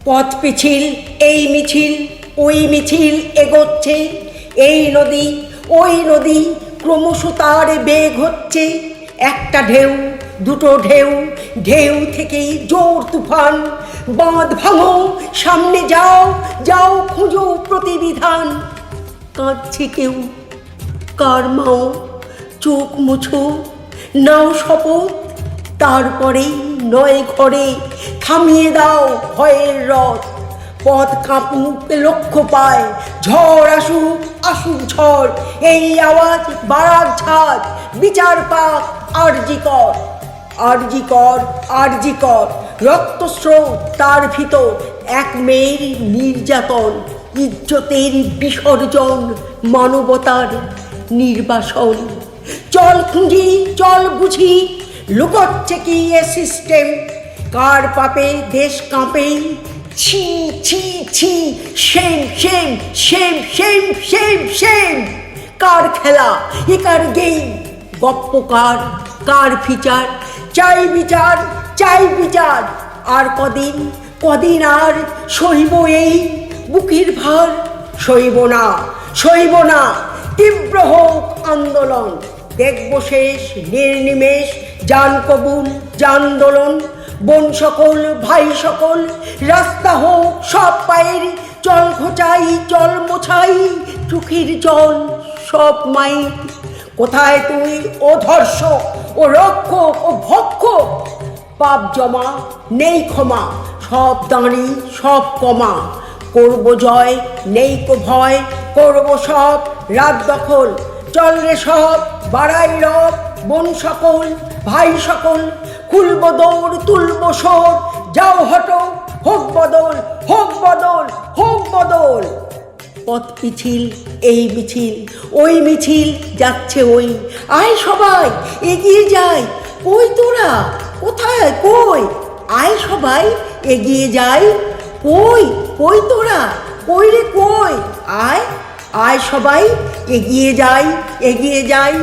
পথ পিছিল এই মিছিল ওই মিছিল এগোচ্ছে, এই নদী ওই নদী ক্রমশ তার বেগ হচ্ছে। একটা ঢেউ দুটো ঢেউ, ঢেউ থেকেই জোর তুফান। বাঁধ ভাঙো, সামনে যাও, যাও খুঁজো প্রতিবিধান। কাঁদছে কেউ, কার মাও চোখ মুছো, নাও শপথ, তারপরেই নয় ঘরে থামিয়ে দাও ভয়ের রথ। পথ কাঁপুক লক্ষ্য পায়, ঝড় আসুক আসুক ঝড়, এই আওয়াজ বারাক ঝাঁজ, বিচার পাক আরজি কর, আরজি কর, আরজি কর। রক্তস্রোত তার ভিতর, এক মেয়ের নির্যাতন, ইজ্জতের বিসর্জন, মানবতার নির্বাসন। চল খুঁজি, চল বুঝি, লুকোচ্ছে কি এ সিস্টেম? কার পাপে দেশ কাঁপে? ছি ছি ছি, shame shame shame shame shame shame. কার খেলা এ, কার গেম? গপ্প কার, কার ফিচার? চাই বিচার, চাই বিচার। আর কদিন, কদিন আর সইব এই বুকের ভার? সইব না, সইব না। তীব্র হোক আন্দোলন, দেখব শেষ নির্নিমেষ, জান কবুল জান্দোলন। বোন সকল, ভাই সকল, রাস্তা হোক সব পায়ের, চল ঘোচাই, চল মোছাই চোখের জল সব মায়ের। কোথায় তুই ও ধর্ষক, ও রক্ষক, ও ভক্ষক? পাপ জমা নেই ক্ষমা, সব দাঁড়ি সব কমা। করব জয় নেই কো ভয়, করব সব রাত দখল। চল রে সব বাড়াই রব, বোন সকল, ভাই সকল। খুলব দৌড়, তুলব সোর, যাও হটো, হোক বদল, হোক বদল, হোক বদল। পথ পিছিল এই মিছিল ওই মিছিল যাচ্ছে ওই, আয় সবাই এগিয়ে যাই। কই তোরা, কোথায় কই? আয় সবাই এগিয়ে যাই। কই, কই তোরা, কই রে কই? আয়, আয় সবাই এগিয়ে যাই, এগিয়ে যাই।